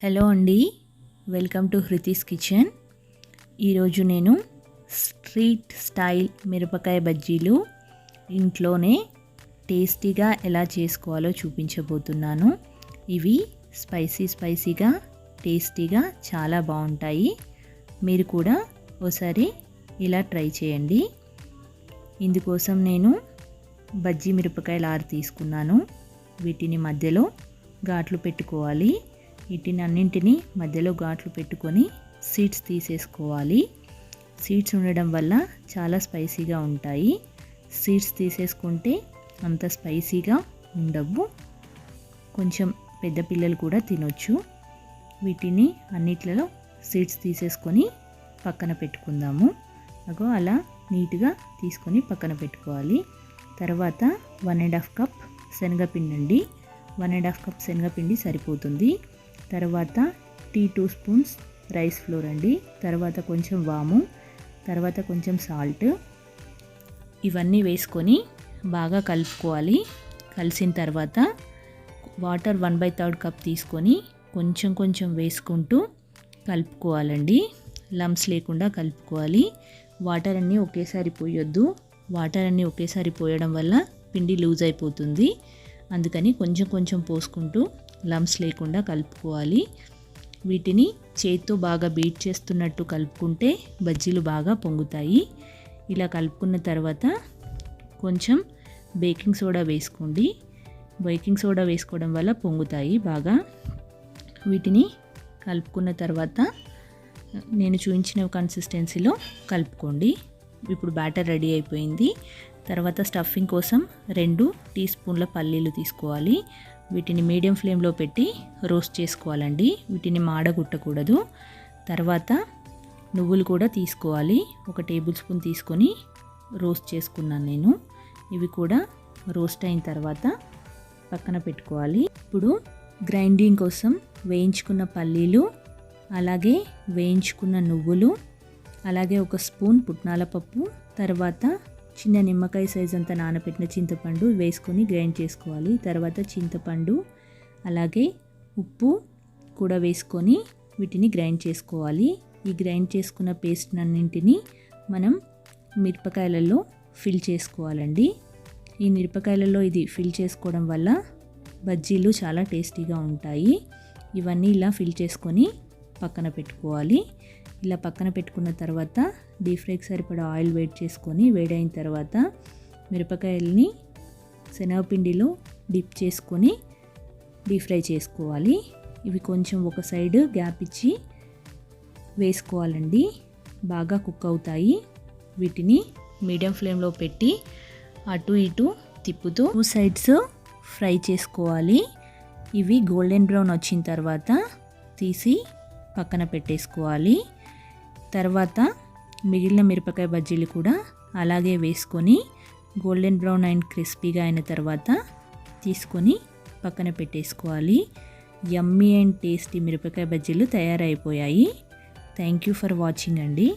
Hello అండి, welcome to హృతిస్ kitchen. ఈరోజు నేను స్ట్రీట్ స్టైల్ మిరపకాయ బజ్జీలు ఇంట్లోనే టేస్టీగా ఎలా చేసుకోవాలో చూపించబోతున్నాను. ఇవి స్పైసీగా టేస్టీగా చాలా బాగుంటాయి. మీరు కూడా ఒకసారి ఇలా ట్రై చేయండి. ఇందుకోసం నేను బజ్జీ మిరపకాయలు 6 తీసుకున్నాను. వీటిని మధ్యలో ఘాట్లు పెట్టుకోవాలి. వీటిని అన్నింటినీ మధ్యలో ఘాట్లు పెట్టుకొని సీడ్స్ తీసేసుకోవాలి. సీడ్స్ ఉండడం వల్ల చాలా స్పైసీగా ఉంటాయి. సీడ్స్ తీసేసుకుంటే అంత స్పైసీగా ఉండవు. కొంచెం పెద్ద పిల్లలు కూడా తినొచ్చు. వీటిని అన్నిట్లలో సీడ్స్ తీసేసుకొని పక్కన పెట్టుకుందాము. అలా నీట్గా తీసుకొని పక్కన పెట్టుకోవాలి. తర్వాత 1.5 కప్ శనగపిండి అండి. 1.5 కప్ శనగపిండి సరిపోతుంది. తర్వాత 2 స్పూన్స్ రైస్ ఫ్లోర్ అండి. తర్వాత కొంచెం వాము, తర్వాత కొంచెం సాల్ట్, ఇవన్నీ వేసుకొని బాగా కలుపుకోవాలి. కలిసిన తర్వాత వాటర్ 1/3 కప్ తీసుకొని కొంచెం వేసుకుంటూ కలుపుకోవాలండి. లమ్స్ లేకుండా కలుపుకోవాలి. వాటర్ అన్నీ ఒకేసారి పోయొద్దు. వాటర్ అన్నీ ఒకేసారి పోయడం వల్ల పిండి లూజ్ అయిపోతుంది. అందుకని కొంచెం పోసుకుంటూ లమ్స్ లేకుండా కలుపుకోవాలి. వీటిని చేత్తో బాగా బీట్ చేస్తున్నట్టు కలుపుకుంటే బజ్జీలు బాగా పొంగుతాయి. ఇలా కలుపుకున్న తర్వాత కొంచెం బేకింగ్ సోడా వేసుకోండి. బేకింగ్ సోడా వేసుకోవడం వల్ల పొంగుతాయి బాగా. వీటిని కలుపుకున్న తర్వాత నేను చూపించిన కన్సిస్టెన్సీలో కలుపుకోండి. ఇప్పుడు బ్యాటర్ రెడీ అయిపోయింది. తర్వాత స్టఫింగ్ కోసం 2 టీ స్పూన్ల పల్లీలు తీసుకోవాలి. వీటిని మీడియం ఫ్లేమ్లో పెట్టి రోస్ట్ చేసుకోవాలండి. వీటిని మాడగొట్టకూడదు. తర్వాత నువ్వులు కూడా తీసుకోవాలి. 1 టేబుల్ స్పూన్ తీసుకొని రోస్ట్ చేసుకున్నాను నేను. ఇవి కూడా రోస్ట్ అయిన తర్వాత పక్కన పెట్టుకోవాలి. ఇప్పుడు గ్రైండింగ్ కోసం వేయించుకున్న పల్లీలు, అలాగే వేయించుకున్న నువ్వులు, అలాగే 1 స్పూన్ పుట్నాల పప్పు, తర్వాత చిన్న నిమ్మకాయ సైజ్ అంతా నానబెట్టిన చింతపండు వేసుకొని గ్రైండ్ చేసుకోవాలి. తర్వాత చింతపండు అలాగే ఉప్పు కూడా వేసుకొని వీటిని గ్రైండ్ చేసుకోవాలి. ఈ గ్రైండ్ చేసుకున్న పేస్ట్ అన్నింటినీ మనం మిరపకాయలలో ఫిల్ చేసుకోవాలండి. ఈ మిరపకాయలలో ఇది ఫిల్ చేసుకోవడం వల్ల బజ్జీలు చాలా టేస్టీగా ఉంటాయి. ఇవన్నీ ఇలా ఫిల్ చేసుకొని పక్కన పెట్టుకోవాలి. ఇలా పక్కన పెట్టుకున్న తర్వాత డీప్ ఫ్రైకి సరిపడా ఆయిల్ వేడైన తర్వాత మిరపకాయలని శనగపిండిలో డిప్ చేసుకొని డీప్ ఫ్రై చేసుకోవాలి. ఇవి కొంచెం ఒక సైడ్ గ్యాప్ ఇచ్చి వేసుకోవాలండి. బాగా కుక్ అవుతాయి. వీటిని మీడియం ఫ్లేమ్లో పెట్టి అటు ఇటు తిప్పుతూ 2 సైడ్స్ ఫ్రై చేసుకోవాలి. ఇవి గోల్డెన్ బ్రౌన్ వచ్చిన తర్వాత తీసి పక్కన పెట్టేసుకోవాలి. తర్వాత మిగిలిన మిరపకాయ బజ్జీలు కూడా అలాగే వేసుకొని గోల్డెన్ బ్రౌన్ అండ్ క్రిస్పీగా అయిన తర్వాత తీసుకొని పక్కన పెట్టేసుకోవాలి. యమ్మీ అండ్ టేస్టీ మిరపకాయ బజ్జీలు తయారైపోయాయి. థ్యాంక్ యూ ఫర్ వాచింగ్ అండి.